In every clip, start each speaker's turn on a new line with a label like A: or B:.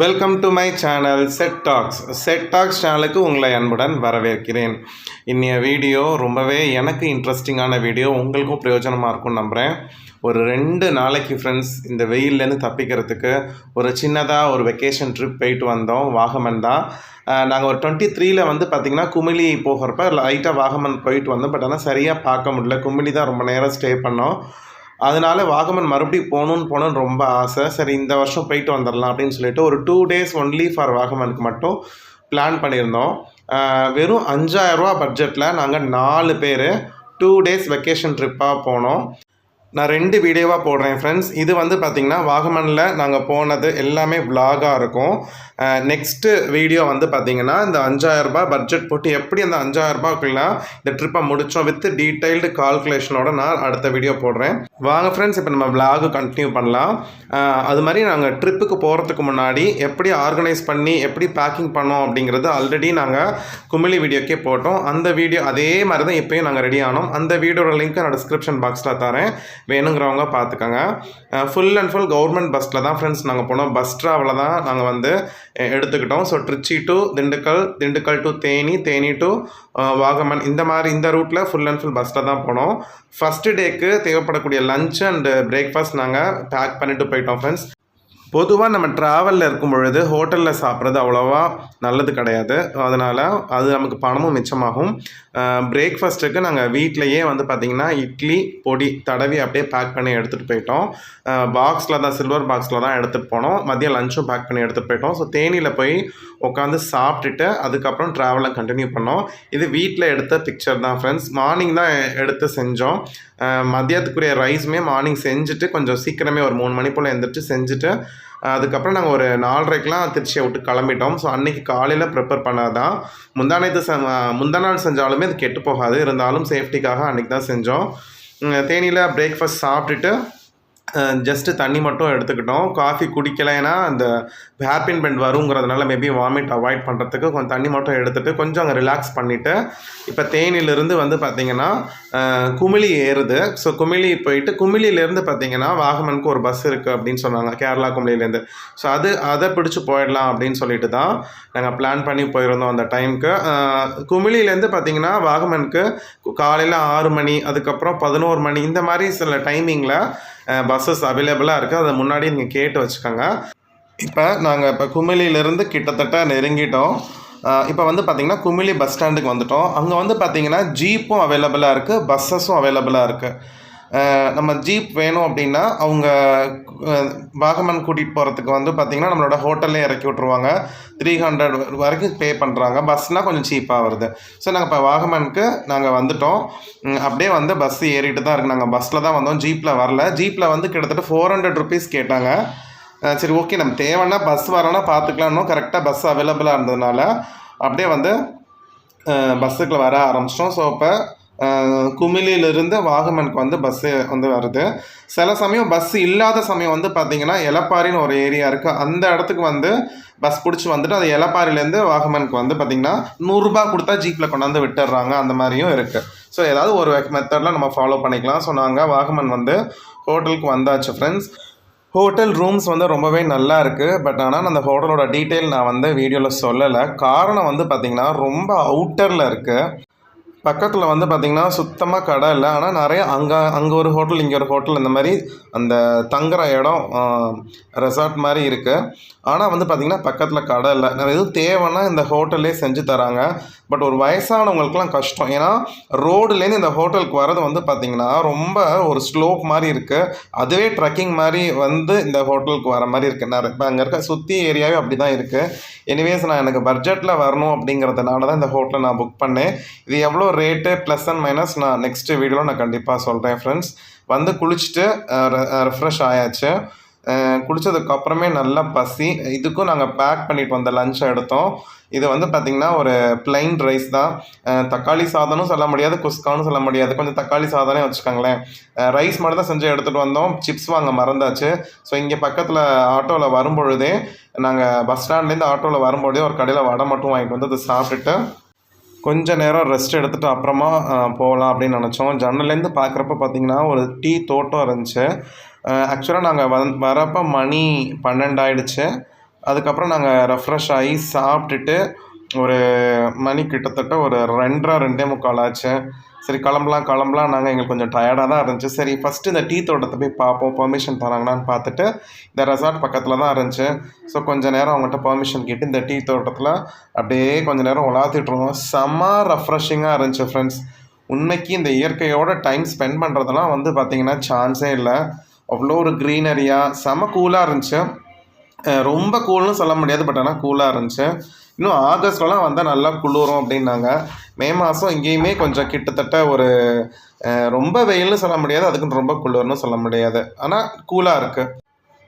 A: Welcome to my channel set tax சேனலுக்கு உங்களை அன்புடன் வரவேற்கிறேன். இன்னைய வீடியோ ரொம்பவே எனக்கு இன்ட்ரெஸ்டிங்கான வீடியோ, உங்களுக்கும் பிரயோஜனமாக இருக்கும்னு நம்புகிறேன். ஒரு 2 நாளைக்கு ஃப்ரெண்ட்ஸ் இந்த வெயிலேருந்து தப்பிக்கிறதுக்கு ஒரு சின்னதாக ஒரு வெக்கேஷன் ட்ரிப் போயிட்டு வந்தோம். வாகமன் தான். நாங்கள் ஒரு 23 வந்து பார்த்திங்கன்னா குமிளி போகிறப்ப லைட்டாக வாகமன் போயிட்டு வந்தோம். பட் ஆனால் சரியாக பார்க்க முடியல. குமிளி தான் ரொம்ப நேரம் ஸ்டே பண்ணோம். அதனால வாகமன் மறுபடியும் போகணுன்னு ரொம்ப ஆசை. சரி, இந்த வருஷம் போயிட்டு வந்துடலாம் அப்படின்னு சொல்லிட்டு ஒரு 2 days ஒன்லி ஃபார் வாகமனுக்கு மட்டும் பிளான் பண்ணியிருந்தோம். வெறும் 5000 ரூபா பட்ஜெட்டில் நாங்கள் 4 பேர் 2 days வெக்கேஷன் ட்ரிப்பாக போனோம். நான் 2 வீடியோவாக போடுறேன் ஃப்ரெண்ட்ஸ். இது வந்து பார்த்திங்கன்னா வாகமனில் நாங்கள் போனது எல்லாமே விலாகாக இருக்கும். நெக்ஸ்ட்டு வீடியோ வந்து பார்த்திங்கன்னா இந்த 5000 ரூபாய் பட்ஜெட் போட்டு எப்படி அந்த 5000 ரூபாய்க்குள்ளே இந்த ட்ரிப்பை முடித்தோம் வித் டீட்டெயில்டு கால்குலேஷனோட நான் அடுத்த வீடியோ போடுறேன். வாங்க ஃப்ரெண்ட்ஸ், இப்போ நம்ம விலாகு கண்டினியூ பண்ணலாம். அது மாதிரி நாங்கள் ட்ரிப்புக்கு போகிறதுக்கு முன்னாடி எப்படி ஆர்கனைஸ் பண்ணி எப்படி பேக்கிங் பண்ணோம் அப்படிங்கிறது ஆல்ரெடி நாங்கள் குமிளி வீடியோக்கே போட்டோம். அந்த வீடியோ அதே மாதிரி தான் இப்போயும் நாங்கள் ரெடி ஆனோம். அந்த வீடியோட லிங்க் நான் டிஸ்கிரிப்ஷன் பாக்ஸில் தரேன், வேணுங்கிறவங்க பார்த்துக்கோங்க. ஃபுல் அண்ட் ஃபுல் கவர்மெண்ட் பஸ்ஸில் தான் ஃப்ரெண்ட்ஸ் நாங்கள் போனோம். பஸ் ட்ராவலில் தான் நாங்கள் வந்து எடுத்துக்கிட்டோம். So Trichy to Dindigul, Dindigul to Theni, Theni to Vagamon, இந்த ரூட்டில் ஃபுல் அண்ட் ஃபுல் பஸ்ஸில் தான் போனோம். ஃபஸ்ட்டு டேக்கு தேவைப்படக்கூடிய லஞ்ச் அண்ட் பிரேக்ஃபாஸ்ட் நாங்கள் பேக் பண்ணிவிட்டு போயிட்டோம் ஃப்ரெண்ட்ஸ். பொதுவாக நம்ம ட்ராவலில் இருக்கும் பொழுது ஹோட்டலில் சாப்பிட்றது அவ்வளோவா நல்லது கிடையாது. அதனால் அது நமக்கு பணமும் மிச்சமாகும். பிரேக்ஃபாஸ்ட்டுக்கு நாங்கள் வீட்டிலையே வந்து பார்த்திங்கன்னா இட்லி பொடி தடவி அப்படியே பேக் பண்ணி எடுத்துகிட்டு போயிட்டோம். பாக்ஸில் தான், சில்வர் பாக்ஸில் தான் எடுத்துகிட்டு போனோம். மதியம் லஞ்சும் பேக் பண்ணி எடுத்துகிட்டு போயிட்டோம். ஸோ தேனியில் போய் உட்காந்து சாப்பிட்டுட்டு அதுக்கப்புறம் ட்ராவலை கண்டினியூ பண்ணோம். இது வீட்டில் எடுத்த பிக்சர் தான் ஃப்ரெண்ட்ஸ். மார்னிங் தான் எடுத்து செஞ்சோம். மதியத்துக்குரிய ரைஸுமே மார்னிங் செஞ்சுட்டு கொஞ்சம் சீக்கிரமே ஒரு 3 மணி போல் எழுந்திரிச்சு செஞ்சுட்டு அதுக்கப்புறம் நாங்கள் ஒரு 4:30க்கெலாம் திருச்சியை விட்டு கிளம்பிட்டோம். ஸோ அன்றைக்கி காலையில் ப்ரிப்பேர் பண்ணாதான். முந்தா நாள் செஞ்சாலுமே அது கெட்டு போகாது. இருந்தாலும் சேஃப்டிக்காக அன்றைக்கி தான் செஞ்சோம். தேனியில் பிரேக்ஃபாஸ்ட் சாப்பிட்டுட்டு ஜஸ்ட்டு தண்ணி மட்டும் எடுத்துக்கிட்டோம். காஃபி குடிக்கலைன்னா அந்த ஹேர்பின் பெண்ட் வருங்கிறதுனால மேபி வாமிட் அவாய்ட் பண்ணுறதுக்கு கொஞ்சம் தண்ணி மட்டும் எடுத்துகிட்டு கொஞ்சம் அங்கே ரிலாக்ஸ் பண்ணிவிட்டு இப்போ தேனியிலேருந்து வந்து பார்த்திங்கன்னா குமிளி ஏறுது. ஸோ குமிளி போயிட்டு குமிளியிலேருந்து பார்த்திங்கன்னா வாகமனுக்கு ஒரு பஸ் இருக்குது அப்படின்னு சொன்னாங்க, கேரளா குமிளிலேருந்து. ஸோ அதை பிடிச்சி போயிடலாம் அப்படின்னு சொல்லிட்டு தான் நாங்கள் பிளான் பண்ணி போயிருந்தோம் அந்த டைமுக்கு. குமிளியிலேருந்து பார்த்திங்கன்னா வாகமனுக்கு காலையில் 6 மணி, அதுக்கப்புறம் 11 மணி, இந்த மாதிரி சில டைமிங்கில் பஸ்ஸஸ் அவைலபிளாக இருக்குது. அதை முன்னாடி நீங்கள் கேட்டு வச்சுக்கோங்க. இப்போ குமிளியிலேருந்து கிட்டத்தட்ட நெருங்கிட்டோம். இப்போ வந்து பார்த்திங்கன்னா குமிளி பஸ் ஸ்டாண்டுக்கு வந்துட்டோம். அங்கே வந்து பார்த்திங்கன்னா ஜீப்பும் அவைலபிளாக இருக்குது, பஸ்ஸஸும் அவைலபிளாக இருக்குது. நம்ம ஜீப் வேணும் அப்படின்னா அவங்க வாகமன் கூட்டிகிட்டு போகிறதுக்கு வந்து பார்த்திங்கன்னா நம்மளோட ஹோட்டல்லே இறக்கி விட்ருவாங்க. 300 வரைக்கும் பே பண்ணுறாங்க. பஸ்னால் கொஞ்சம் சீப்பாக வருது. ஸோ நாங்கள் இப்போ வாகமனுக்கு நாங்கள் வந்துட்டோம். அப்படியே வந்து பஸ் ஏறிட்டு தான் இருக்குது. நாங்கள் பஸ்ஸில் தான் வந்தோம், ஜீப்பில் வரல. ஜீப்பில் வந்து கிட்டத்தட்ட 400 rupees கேட்டாங்க. சரி, ஓகே, நம்ம தேவைன்னா பஸ் வரனா பார்த்துக்கலான்னு கரெக்டாக பஸ் அவைலபிளாக இருந்ததுனால அப்படியே வந்து பஸ்ஸுக்குள்ள வர ஆரம்பிச்சிட்டோம். ஸோ இப்போ குமிளியிலிருந்து வாகமனுக்கு வந்து பஸ்ஸு வந்து வருது. சில சமயம் பஸ் இல்லாத சமயம் வந்து பார்த்திங்கன்னா எலப்பாரின்னு ஒரு ஏரியா இருக்குது. அந்த இடத்துக்கு வந்து பஸ் பிடிச்சி வந்துட்டு அது எலப்பாரிலேருந்து வாகமனுக்கு வந்து பார்த்திங்கன்னா 100 ரூபாய் கொடுத்தா ஜீப்பில் கொண்டாந்து விட்டுடுறாங்க. அந்த மாதிரியும் இருக்குது. ஸோ ஏதாவது ஒரு மெத்தடில் நம்ம ஃபாலோ பண்ணிக்கலாம். ஸோ நாங்கள் வாகமன் வந்து ஹோட்டலுக்கு வந்தாச்சு ஃப்ரெண்ட்ஸ். ஹோட்டல் ரூம்ஸ் வந்து ரொம்பவே நல்லா இருக்குது. பட் ஆனால் அந்த ஹோட்டலோட டீட்டெயில் நான் வந்து வீடியோவில் சொல்லலை. காரணம் வந்து பார்த்திங்கன்னா ரொம்ப அவுட்டரில் இருக்குது. பக்கத்தில் வந்து பார்த்திங்கன்னா சுத்தமாக கடை இல்லை. ஆனால் நிறைய அங்கே ஒரு ஹோட்டல், இங்கே ஒரு ஹோட்டல், இந்த மாதிரி அந்த தங்குற இடம் ரெசார்ட் மாதிரி இருக்குது. ஆனால் வந்து பார்த்திங்கன்னா பக்கத்தில் கடை இல்லை. எதுவும் தேவைன்னா இந்த ஹோட்டல்லே செஞ்சு தராங்க. பட் ஒரு வயசானவங்களுக்குலாம் கஷ்டம். ஏன்னா ரோடுலேருந்து இந்த ஹோட்டலுக்கு வர்றது வந்து பார்த்திங்கன்னா ரொம்ப ஒரு ஸ்லோப் மாதிரி இருக்குது. அதுவே ட்ரெக்கிங் மாதிரி வந்து இந்த ஹோட்டலுக்கு வர மாதிரி இருக்குது. இப்போ அங்கே இருக்க சுற்றி ஏரியாவே அப்படி தான் இருக்குது. எனிவேஸ் நான் எனக்கு பட்ஜெட்டில் வரணும் அப்படிங்கிறதுனால தான் இந்த ஹோட்டலை நான் புக் பண்ணேன். இது எவ்வளோ ரேட்டு ப்ளஸ் அண்ட் மைனஸ் நான் நெக்ஸ்ட்டு வீடியோவில் நான் கண்டிப்பாக சொல்கிறேன் ஃப்ரெண்ட்ஸ். வந்து குளிச்சுட்டு ரெஃப்ரெஷ் ஆயாச்சு. குளித்ததுக்கப்புறமே நல்லா பசி. இதுக்கும் நாங்கள் பேக் பண்ணிட்டு வந்த லஞ்சை எடுத்தோம். இது வந்து பார்த்திங்கன்னா ஒரு பிளைன் ரைஸ் தான். தக்காளி சாதனும் சொல்ல முடியாது, குஸ்காவும் சொல்ல முடியாது. கொஞ்சம் தக்காளி சாதனே வச்சுக்கோங்களேன். ரைஸ் மட்டும் தான் செஞ்சு எடுத்துகிட்டு வந்தோம். சிப்ஸ் வாங்க மறந்தாச்சு. ஸோ இங்கே பக்கத்தில் ஆட்டோவில் வரும்பொழுதே, நாங்கள் பஸ் ஸ்டாண்ட்லேருந்து ஆட்டோவில் வரும்பொழுதே ஒரு கடையில் வடை மட்டும் வாங்கிட்டு வந்து அதை சாப்பிட்டுட்டு கொஞ்சம் நேரம் ரெஸ்ட் எடுத்துகிட்டு அப்புறமா போகலாம் அப்படின்னு நினச்சோம். ஜன்னல்லேருந்து பார்க்குறப்ப பார்த்திங்கன்னா ஒரு டீ தோட்டம் இருந்துச்சு. ஆக்சுவலாக நாங்கள் வரப்போ மணி 12 ஆகிடுச்சு. அதுக்கப்புறம் நாங்கள் ரெஃப்ரெஷ் ஆகி சாப்பிட்டுட்டு ஒரு மணி கிட்டத்தட்ட ஒரு 2:30 ஆச்சு. சரி கிளம்பலாம் நாங்கள் எங்களுக்கு கொஞ்சம் டயர்டாக தான் இருந்துச்சு. சரி ஃபஸ்ட்டு இந்த டீ தோட்டத்தை போய் பார்ப்போம், பெர்மிஷன் தராங்களான்னு பார்த்துட்டு இந்த ரெசார்ட் பக்கத்தில் தான் இருந்துச்சு. ஸோ கொஞ்சம் நேரம் அவங்கள்ட்ட பெர்மிஷன் கேட்டு இந்த டீ தோட்டத்தில் அப்படியே கொஞ்சம் நேரம் உலாத்திட்டு இருந்தோம். செம்ம ரெஃப்ரெஷிங்காக இருந்துச்சு ஃப்ரெண்ட்ஸ். உண்மைக்கு இந்த இயற்கையோட டைம் ஸ்பெண்ட் பண்ணுறதுலாம் வந்து பார்த்திங்கன்னா சான்ஸே இல்லை. அவ்வளோ ஒரு க்ரீனரியாக செம கூலாக இருந்துச்சு. ரொம்ப கூல்னு சொல்ல முடியாது, பட் ஆனால் கூலாக இருந்துச்சு. இன்னும் ஆகஸ்ட்லாம் வந்தால் நல்லா குளிரும் அப்படின்னாங்க. மே மாதம் இங்கேயுமே கொஞ்சம் கிட்டத்தட்ட ஒரு ரொம்ப வெயில்னு சொல்ல முடியாது, அதுக்குன்னு ரொம்ப குளிர்னு சொல்ல முடியாது, ஆனால் கூலாக இருக்குது.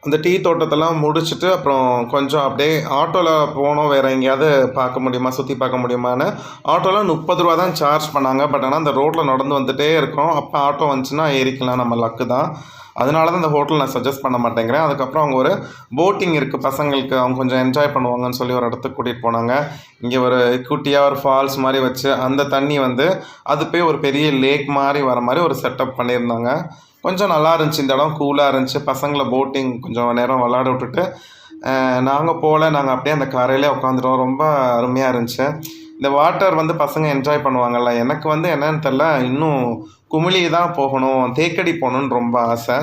A: அந்த டீ தோட்டத்தெல்லாம் முடிச்சுட்டு அப்புறம் கொஞ்சம் அப்படியே ஆட்டோவில் போனோம். வேறு எங்கேயாவது பார்க்க முடியுமா, சுற்றி பார்க்க முடியுமான்னு. ஆட்டோவில் 30 ரூபா தான் சார்ஜ் பண்ணாங்க. பட் ஆனால் அந்த ரோட்டில் நடந்து வந்துகிட்டே இருக்கோம். அப்போ ஆட்டோ வந்துச்சுன்னா ஏறிக்கலாம், நம்ம லக்கு தான். அதனால தான் இந்த ஹோட்டல் நான் சஜஸ்ட் பண்ண மாட்டேங்கிறேன். அதுக்கப்புறம் அவங்க ஒரு போட்டிங் இருக்குது பசங்களுக்கு, அவங்க கொஞ்சம் என்ஜாய் பண்ணுவாங்கன்னு சொல்லி ஒரு இடத்துக்கு கூட்டிகிட்டு போனாங்க. இங்கே ஒரு குட்டியாக ஒரு ஃபால்ஸ் மாதிரி வச்சு அந்த தண்ணி வந்து அது போய் ஒரு பெரிய லேக் மாதிரி வர மாதிரி ஒரு செட்டப் பண்ணியிருந்தாங்க. கொஞ்சம் நல்லா இருந்துச்சு. இந்த இடம் கூலாக இருந்துச்சு. பசங்களை போட்டிங் கொஞ்சம் நேரம் விளாட விட்டுட்டு நாங்கள் அப்படியே அந்த கரையிலே உட்காந்துட்டோம். ரொம்ப அருமையாக இருந்துச்சு. இந்த வாட்டர் வந்து பசங்க என்ஜாய் பண்ணுவாங்கள்ல. எனக்கு வந்து என்னன்னு தெரில, இன்னும் குமிளி தான் போகணும், தேக்கடி போகணுன்னு ரொம்ப ஆசை.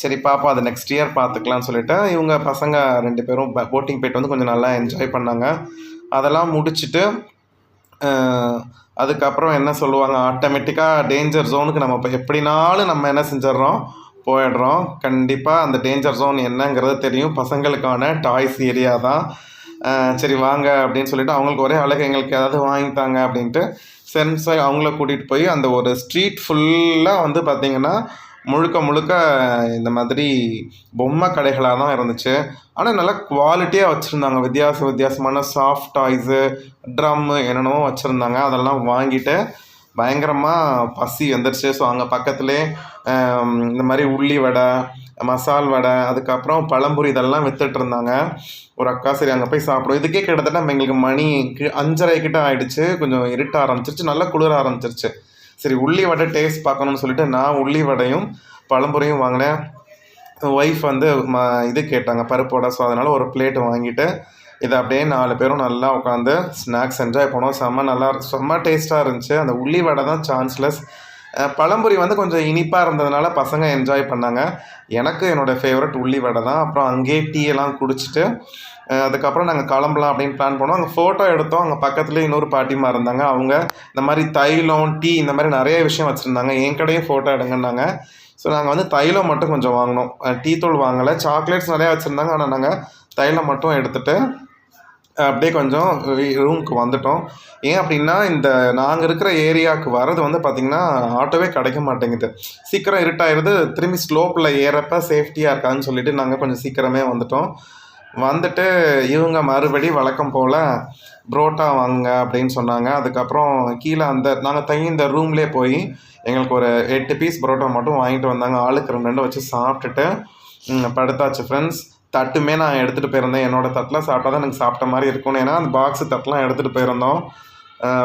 A: சரி பாப்பா, அது நெக்ஸ்ட் இயர் பார்த்துக்கலான்னு சொல்லிவிட்டு இவங்க பசங்க 2 பேரும் போட்டிங் போய்ட்டு வந்து கொஞ்சம் நல்லா என்ஜாய் பண்ணாங்க. அதெல்லாம் முடிச்சுட்டு அதுக்கப்புறம் என்ன சொல்லுவாங்க, ஆட்டோமேட்டிக்காக டேஞ்சர் ஜோனுக்கு நம்ம இப்போ எப்படினாலும் நம்ம என்ன செஞ்சிடறோம், போயிடுறோம். கண்டிப்பாக அந்த டேஞ்சர் ஜோன் என்னங்கிறது தெரியும். பசங்களுக்கான டாய்ஸ் ஏரியா தான். சரி வாங்க அப்படின்னு சொல்லிட்டு அவங்களுக்கு ஒரே அழகு, எங்களுக்கு ஏதாவது வாங்கித்தாங்க அப்படின்ட்டு சென்ஸாக அவங்கள கூட்டிகிட்டு போய் அந்த ஒரு ஸ்ட்ரீட் ஃபுல்லாக வந்து பார்த்திங்கன்னா முழுக்க இந்த மாதிரி பொம்மை கடைகளாக தான் இருந்துச்சு. ஆனால் நல்லா குவாலிட்டியாக வச்சுருந்தாங்க. வித்தியாசமான சாஃப்ட் டாய்ஸு, ட்ரம்மு என்னென்னமோ வச்சுருந்தாங்க. அதெல்லாம் வாங்கிட்டு பயங்கரமாக பசி வந்துடுச்சு. ஸோ அங்கே பக்கத்துலேயே இந்த மாதிரி உள்ளி வடை, மசால் வடை, அதுக்கப்புறம் பழம்புரி இதெல்லாம் விற்றுட்ருந்தாங்க. ஒரு அக்கா சரி அங்கே போய் சாப்பிடுவோம். இதுக்கே கிட்டத்தட்ட நம்ம எங்களுக்கு மணி 5:30 கிட்ட ஆகிடுச்சு. கொஞ்சம் இருட்ட ஆரம்பிச்சிருச்சு, நல்லா குளிர ஆரம்பிச்சிருச்சு. சரி உள்ளி வடை டேஸ்ட் பார்க்கணுன்னு சொல்லிட்டு நான் உள்ளி வடையும் பழம்புரியும் வாங்கினேன். ஒய்ஃப் வந்து இது கேட்டாங்க, பருப்பு வடை. ஸோ அதனால் ஒரு பிளேட் வாங்கிட்டு இதை அப்படியே 4 பேரும் நல்லா உட்காந்து ஸ்நாக்ஸ் என்ஜாய் பண்ணோம். செம்ம டேஸ்ட்டாக இருந்துச்சு. அந்த உள்ளி வடை தான் சான்ஸ்லெஸ். பழம்புரி வந்து கொஞ்சம் இனிப்பாக இருந்ததுனால பசங்க என்ஜாய் பண்ணாங்க. எனக்கு என்னோடய ஃபேவரட் உள்ளி வடை தான். அப்புறம் அங்கேயே டீ எல்லாம் குடிச்சிட்டு அதுக்கப்புறம் நாங்கள் கிளம்பலாம் அப்படின்னு பிளான் பண்ணோம். அங்கே ஃபோட்டோ எடுத்தோம். அங்கே பக்கத்துலேயே இன்னொரு பாட்டிமா இருந்தாங்க. அவங்க இந்த மாதிரி தைலம், டீ இந்த மாதிரி நிறைய விஷயம் வச்சுருந்தாங்க. என் கடையும் ஃபோட்டோ எடுங்கன்னாங்க. ஸோ நாங்கள் வந்து தைலம் மட்டும் கொஞ்சம் வாங்கினோம். டீ தூள் வாங்கலை. சாக்லேட்ஸ் நிறையா வச்சுருந்தாங்க. ஆனால் நாங்கள் தைலம் மட்டும் எடுத்துகிட்டு அப்படியே கொஞ்சம் ரூமுக்கு வந்துட்டோம். ஏன் அப்படின்னா இந்த நாங்கள் இருக்கிற ஏரியாவுக்கு வர்றது வந்து பார்த்திங்கன்னா ஆட்டோவே கிடைக்க மாட்டேங்குது. சீக்கிரம் இருட்டாயிருது. திரும்பி ஸ்லோப்பில் ஏறப்போ சேஃப்டியாக இருக்காதுன்னு சொல்லிவிட்டு நாங்கள் கொஞ்சம் சீக்கிரமே வந்துட்டோம். வந்துட்டு இவங்க மறுபடி வழக்கம் போல் புரோட்டா வாங்க அப்படின்னு சொன்னாங்க. அதுக்கப்புறம் கீழே நாங்கள் தங்கி இந்த ரூம்லேயே போய் எங்களுக்கு ஒரு 8 பீஸ் புரோட்டா மட்டும் வாங்கிட்டு வந்தாங்க. ஆளுக்கு 2 வச்சு சாப்பிட்டுட்டு படுத்தாச்சு ஃப்ரெண்ட்ஸ். தட்டுமே நான் எடுத்துகிட்டு போயிருந்தேன். என்னோடய தட்டில் சாப்பிட்டா தான் எனக்கு சாப்பிட்ட மாதிரி இருக்கும். ஏன்னா அந்த பாக்ஸு தட்டெலாம் எடுத்துகிட்டு போயிருந்தோம்.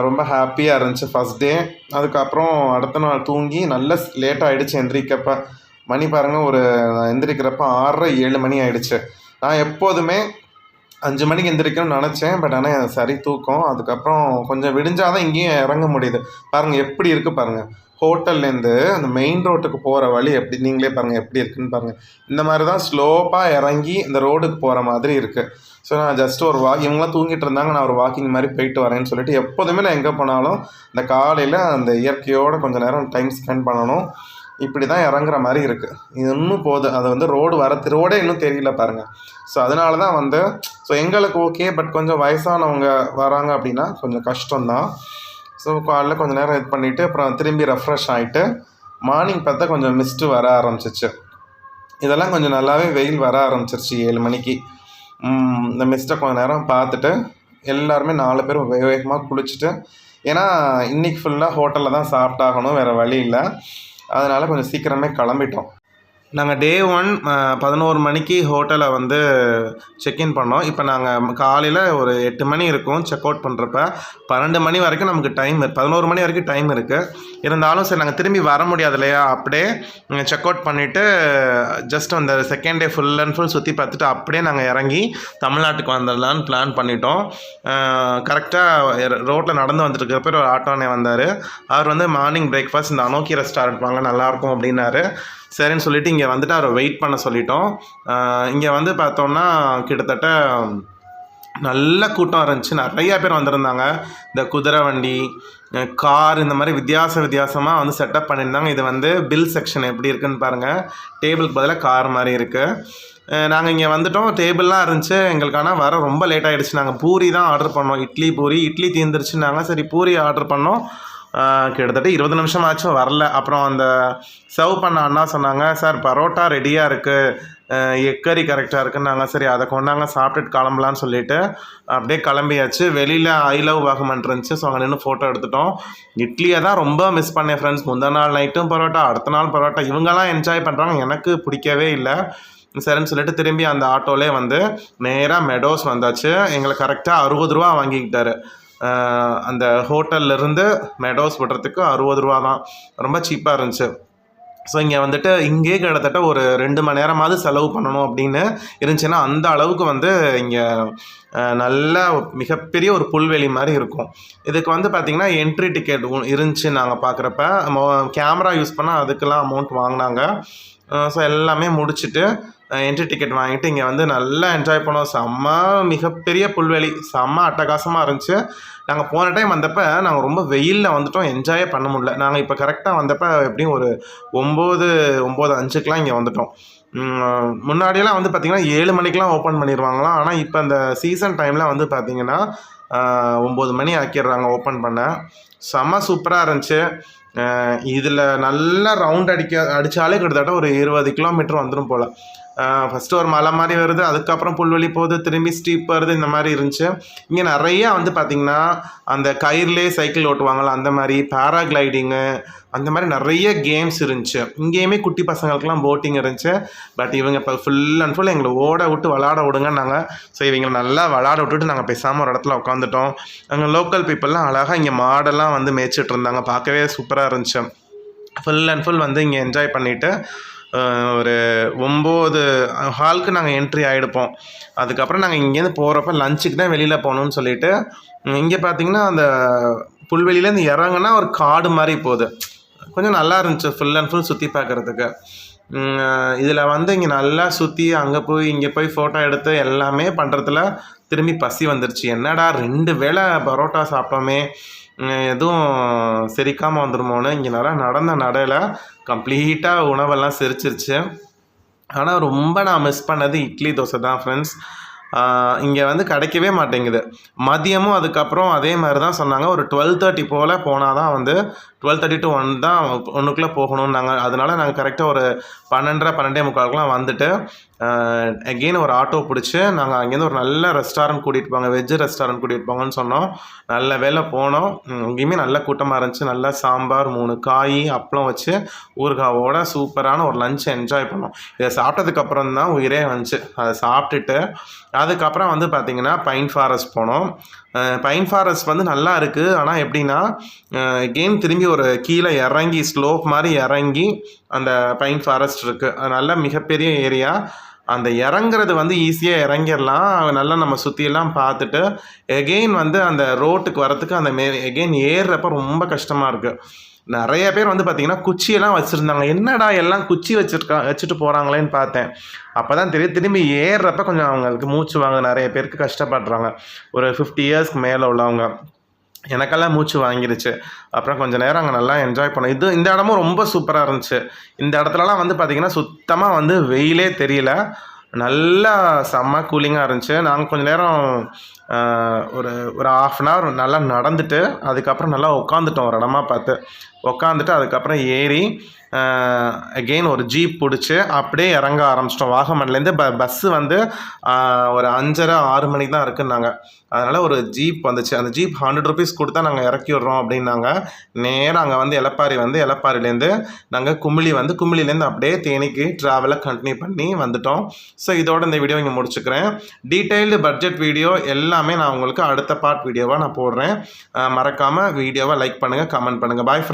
A: ரொம்ப ஹாப்பியாக இருந்துச்சு ஃபஸ்ட் டே. அதுக்கப்புறம் அடுத்த நாள் தூங்கி நல்ல லேட்டாக ஆகிடுச்சு எந்திரிக்கப்போ. மணி பாருங்கள், ஒரு எந்திரிக்கிறப்ப 6:30-7 மணி ஆகிடுச்சு. நான் எப்போதுமே 5 மணிக்கு எந்திரிக்கணும்னு நினச்சேன். பட் ஆனால் சரி தூக்கம். அதுக்கப்புறம் கொஞ்சம் விடிஞ்சால் தான் இங்கேயும் இறங்க முடியுது. பாருங்கள் எப்படி இருக்குது பாருங்கள். ஹோட்டல்லேருந்து அந்த மெயின் ரோட்டுக்கு போகிற வழி எப்படி, நீங்களே பாருங்கள் எப்படி இருக்குதுன்னு பாருங்கள். இந்த மாதிரி தான் ஸ்லோப்பாக இறங்கி இந்த ரோடுக்கு போகிற மாதிரி இருக்குது. ஸோ நான் ஜஸ்ட் ஒரு இவங்களாம் தூங்கிட்டு இருந்தாங்க, நான் ஒரு வாக்கிங் மாதிரி போயிட்டு வரேன்னு சொல்லிட்டு எப்போதுமே நான் எங்கே போனாலும் இந்த காலையில் அந்த இயற்கையோடு கொஞ்சம் நேரம் டைம் ஸ்பெண்ட் பண்ணணும். இப்படி தான் இறங்குற மாதிரி இருக்குது. இது இன்னும் போகுது. அது வந்து ரோடே இன்னும் தெரியல பாருங்கள். ஸோ அதனால தான் வந்து எங்களுக்கு ஓகே. பட் கொஞ்சம் வயசானவங்க வராங்க அப்படின்னா கொஞ்சம் கஷ்டம்தான். ஸோ காலைல கொஞ்சம் நேரம் இது பண்ணிவிட்டு அப்புறம் திரும்பி ரெஃப்ரெஷ் ஆகிட்டு மார்னிங் பார்த்தா கொஞ்சம் மிஸ்ட்டு வர ஆரம்பிச்சிச்சு. இதெல்லாம் கொஞ்சம் நல்லாவே வெயில் வர ஆரம்பிச்சிருச்சு 7 மணிக்கு. இந்த மிஸ்ட்டை கொஞ்சம் நேரம் பார்த்துட்டு எல்லாருமே 4 பேரும் வேகமாக குளிச்சுட்டு, ஏன்னா இன்றைக்கி ஃபுல்லாக ஹோட்டலில் தான் சாப்பிட்டாகணும், வேறு வழி இல்லை. அதனால் கொஞ்சம் சீக்கிரமே கிளம்பிட்டோம். நாங்கள் டே 1 11 மணிக்கு ஹோட்டலை வந்து செக்இன் பண்ணோம். இப்போ நாங்கள் காலையில் ஒரு 8 மணி இருக்கும் செக் அவுட் பண்ணுறப்ப. 12 மணி வரைக்கும் நமக்கு டைம் 11 மணி வரைக்கும் டைம் இருக்குது. இருந்தாலும் சரி நாங்கள் திரும்பி வர முடியாது இல்லையா, அப்படியே செக் அவுட் பண்ணிவிட்டு ஜஸ்ட் அந்த second day full and full சுற்றி பார்த்துட்டு அப்படியே நாங்கள் இறங்கி தமிழ்நாட்டுக்கு வந்துடலான்னு பிளான் பண்ணிட்டோம். கரெக்டாக ரோட்டில் நடந்து வந்துட்டுருக்கிறப்ப ஒரு ஆட்டோனே வந்தார். அவர் வந்து மார்னிங் பிரேக்ஃபாஸ்ட் இந்த அனோக்கி ரெஸ்டாரண்ட் வாங்க நல்லாயிருக்கும் அப்படின்னாரு. சரின்னு சொல்லிவிட்டு இங்கே வந்துட்டு அவரை வெயிட் பண்ண சொல்லிட்டோம். இங்கே வந்து பார்த்தோம்னா கிட்டத்தட்ட நல்ல கூட்டம் இருந்துச்சு. நிறையா பேர் வந்திருந்தாங்க. இந்த குதிரை வண்டி, கார், இந்த மாதிரி வித்தியாசமாக வந்து செட்டப் பண்ணியிருந்தாங்க. இது வந்து பில் செக்ஷன் எப்படி இருக்குதுன்னு பாருங்கள். டேபிளுக்கு பதிலாக கார் மாதிரி இருக்குது. நாங்கள் இங்கே வந்துவிட்டோம். டேபிள்லாம் இருந்துச்சு எங்களுக்கு. ஆனால் வர ரொம்ப லேட் ஆகிடுச்சு. நாங்கள் பூரி தான் ஆர்டர் பண்ணோம். இட்லி தீர்ந்துருச்சுன்னாங்க. சரி பூரி ஆர்டர் பண்ணோம். கிட்டத்தட்ட 20 நிமிஷம் ஆச்சும் வரல. அப்புறம் அந்த சர்வ் பண்ண அண்ணா சொன்னாங்க, சார் பரோட்டா ரெடியாக இருக்குது, எக் கறி கரெக்டாக இருக்குன்னாங்க. சரி அதை கொண்டாங்க சாப்பிட்டுட்டு கிளம்பலான்னு சொல்லிவிட்டு அப்படியே கிளம்பியாச்சு. வெளியில் ஐ லவ் வாகமன் இருந்துச்சு. ஸோ அங்கே நின்று ஃபோட்டோ எடுத்துட்டோம். இட்லியை தான் ரொம்ப மிஸ் பண்ணேன் ஃப்ரெண்ட்ஸ். முந்தின நாள் நைட்டும் பரோட்டா, அடுத்த நாள் பரோட்டா. இவங்கெல்லாம் என்ஜாய் பண்ணுறாங்க, எனக்கு பிடிக்கவே இல்லை. சரின்னு சொல்லிட்டு திரும்பி அந்த ஆட்டோலே வந்து நேராக மெடோஸ் வந்தாச்சு. எங்களை கரெக்டாக 60 ரூபா வாங்கிக்கிட்டாரு. அந்த ஹோட்டல்லேருந்து மெடோஸ் விடுறதுக்கு 60 ரூபா தான். ரொம்ப சீப்பாக இருந்துச்சு. ஸோ இங்கே வந்துட்டு இங்கே கிட்டத்தட்ட ஒரு 2 மணி நேரமாவது செலவு பண்ணணும் அப்படின்னு இருந்துச்சுன்னா, அந்த அளவுக்கு வந்து இங்கே நல்ல மிகப்பெரிய ஒரு புல்வெளி மாதிரி இருக்கும். இதுக்கு வந்து பார்த்திங்கன்னா என்ட்ரி டிக்கெட் இருந்துச்சு. நாங்கள் பார்க்குறப்ப கேமரா யூஸ் பண்ணால் அதுக்கெல்லாம் அமௌண்ட் வாங்கினாங்க. ஸோ எல்லாமே முடிச்சுட்டு என்ட்ரி டிக்கெட் வாங்கிட்டு இங்கே வந்து நல்லா என்ஜாய் பண்ணோம். மிகப்பெரிய புல்வெளி, அட்டகாசமாக இருந்துச்சு. நாங்கள் போன டைம் வந்தப்போ நாங்கள் ரொம்ப வெயிலில் வந்துவிட்டோம், என்ஜாயே பண்ண முடியல. நாங்கள் இப்போ கரெக்டாக வந்தப்போ எப்படியும் ஒரு 9:05க்கெலாம் இங்கே வந்துவிட்டோம். முன்னாடியெல்லாம் வந்து பார்த்திங்கன்னா 7 மணிக்கெலாம் ஓப்பன் பண்ணிடுவாங்களாம். ஆனால் இப்போ அந்த சீசன் டைமில் வந்து பார்த்திங்கன்னா 9 மணி ஆக்கிடுறாங்க ஓப்பன் பண்ண. சூப்பராக இருந்துச்சு. இதில் நல்லா ரவுண்ட் அடித்தாலே கிட்டத்தட்ட ஒரு 20 கிலோமீட்டர் வந்துடும் போல். ஃபஸ்ட்டு ஒரு மலை மாதிரி வருது, அதுக்கப்புறம் புல்வெளி போகுது, திரும்பி ஸ்டீப் வருது, இந்த மாதிரி இருந்துச்சு. இங்கே நிறையா வந்து பார்த்திங்கன்னா அந்த கயிறுலேயே சைக்கிள் ஓட்டுவாங்கள்ல அந்த மாதிரி, பேராகிளைடிங்கு, அந்த மாதிரி நிறைய கேம்ஸ் இருந்துச்சு. இங்கேயுமே குட்டி பசங்களுக்குலாம் போட்டிங் இருந்துச்சு. பட் இவங்க இப்போ ஃபுல் அண்ட் ஃபுல் எங்களை ஓட விட்டு விளாட விடுங்கன்னாங்க. ஸோ இவங்களை நல்லா விளாட விட்டுட்டு நாங்கள் பேசாமல் ஒரு இடத்துல உட்காந்துட்டோம். அங்கே லோக்கல் பீப்புளெலாம் அழகாக இங்கே மாடெல்லாம் வந்து மேய்ச்சிட்டு இருந்தாங்க. பார்க்கவே சூப்பராக இருந்துச்சு. ஃபுல் அண்ட் ஃபுல் வந்து இங்கே என்ஜாய் பண்ணிவிட்டு ஒரு 9 ஹாலுக்கு நாங்கள் என்ட்ரி ஆகிடுப்போம். அதுக்கப்புறம் நாங்கள் இங்கேருந்து போகிறப்ப லஞ்சுக்கு தான் வெளியில் போகணுன்னு சொல்லிவிட்டு இங்கே பார்த்திங்கன்னா அந்த புல்வெளியிலேருந்து இறங்குனா ஒரு காடு மாதிரி போகுது. கொஞ்சம் நல்லா இருந்துச்சு ஃபுல் அண்ட் ஃபுல் சுற்றி பார்க்குறதுக்கு. இதில் வந்து இங்கே நல்லா சுற்றி அங்கே போய் இங்கே போய் ஃபோட்டோ எடுத்து எல்லாமே பண்ணுறதுல திரும்பி பசி வந்துருச்சு. என்னடா 2 வேளை பரோட்டா சாப்பிட்டோமே, எதுவும் செரிக்காமல் வந்துடுமோன்னு இங்கே நடந்த நடையில் கம்ப்ளீட்டாக உணவெல்லாம் செரிச்சிருச்சு. ஆனால் ரொம்ப நான் மிஸ் பண்ணது இட்லி தோசை தான் ஃப்ரெண்ட்ஸ். இங்கே வந்து கிடைக்கவே மாட்டேங்குது. மதியமும் அதுக்கப்புறம் அதே மாதிரி தான் சொன்னாங்க. ஒரு 12:30 போல் போனால் தான் வந்து 12:30 to 1 தான் 1க்குள்ளே போகணும்னாங்க. அதனால் நாங்கள் கரெக்டாக ஒரு 12:30 12:45 வந்துட்டு அகெயின் ஒரு ஆட்டோ பிடிச்சி நாங்கள் அங்கேருந்து ஒரு நல்ல ரெஸ்டாரண்ட் கூட்டிகிட்டு போங்க, வெஜ்ஜு ரெஸ்டாரண்ட் கூட்டிகிட்டு போங்கன்னு சொன்னோம். நல்ல வேலை போனோம். அங்கேயுமே நல்ல கூட்டமாக இருந்துச்சு. நல்லா சாம்பார், 3 காய், அப்பளம் வச்சு ஊறுகாவோட சூப்பரான ஒரு லஞ்ச் என்ஜாய் பண்ணோம். இதை சாப்பிட்டதுக்கப்புறம் தான் உயிரே வந்துச்சு. அதை சாப்பிட்டுட்டு அதுக்கப்புறம் வந்து பார்த்திங்கன்னா பைன் ஃபாரஸ்ட் போனோம். பைன் ஃபாரஸ்ட் வந்து நல்லா இருக்குது. ஆனால் எப்படின்னா எகெயின் திரும்பி ஒரு கீழே இறங்கி ஸ்லோப் மாதிரி இறங்கி அந்த பைன் ஃபாரஸ்ட் இருக்குது. அது நல்ல மிகப்பெரிய ஏரியா. அந்த இறங்குறது வந்து ஈஸியாக இறங்கிடலாம். நல்லா நம்ம சுற்றியெல்லாம் பார்த்துட்டு எகெயின் வந்து அந்த ரோட்டுக்கு வரத்துக்கு அந்த எகெயின் ஏறுறப்ப ரொம்ப கஷ்டமாக இருக்குது. நிறைய பேர் வந்து பார்த்திங்கன்னா குச்சியெல்லாம் வச்சுருந்தாங்க. என்னடா எல்லாம் குச்சி வச்சுட்டு போகிறாங்களேன்னு பார்த்தேன். அப்போ தான் தெரியும் திரும்பி ஏறுறப்ப கொஞ்சம் அவங்களுக்கு மூச்சு வாங்க, நிறைய பேருக்கு கஷ்டப்படுறாங்க. ஒரு 50 இயர்ஸ்க்கு மேலே உள்ளவங்க. எனக்கெல்லாம் மூச்சு வாங்கிடுச்சு. அப்புறம் கொஞ்சம் நேரம் அங்கே நல்லா என்ஜாய் பண்ணோம். இந்த இடமும் ரொம்ப சூப்பராக இருந்துச்சு. இந்த இடத்துலலாம் வந்து பார்த்திங்கன்னா சுத்தமாக வந்து வெயிலே தெரியல. நல்லா செம்ம கூலிங்காக இருந்துச்சு. நாங்கள் கொஞ்சம் நேரம் ஒரு 1/2 hour நல்லா நடந்துட்டு அதுக்கப்புறம் நல்லா உட்காந்துட்டோம் ஒரு இடமா பார்த்து. உட்காந்துட்டு அதுக்கப்புறம் ஏறி அகெயின் ஒரு ஜீப் பிடிச்சி அப்படியே இறங்க ஆரம்பிச்சிட்டோம். வாகமன்லேருந்து பஸ்ஸு வந்து ஒரு 5:30-6 மணிக்கு தான் இருக்குன்னாங்க. அதனால் ஒரு ஜீப் வந்துச்சு. அந்த ஜீப் 100 rupees கொடுத்தா நாங்கள் இறக்கி விட்றோம் அப்படின்னாங்க. நேராக அங்கே வந்து எலப்பாரிலேருந்து நாங்கள் குமிளிலேருந்து அப்படியே தேனிக்கு ட்ராவலை கண்டினியூ பண்ணி வந்துட்டோம். ஸோ இதோட இந்த வீடியோ இங்கே முடிச்சுக்கிறேன். டீட்டெயில்டு பட்ஜெட் வீடியோ எல்லாமே நான் உங்களுக்கு அடுத்த பார்ட் வீடியோவாக நான் போடுறேன். மறக்காமல் வீடியோவை லைக் பண்ணுங்கள், கமெண்ட் பண்ணுங்கள். பாய்.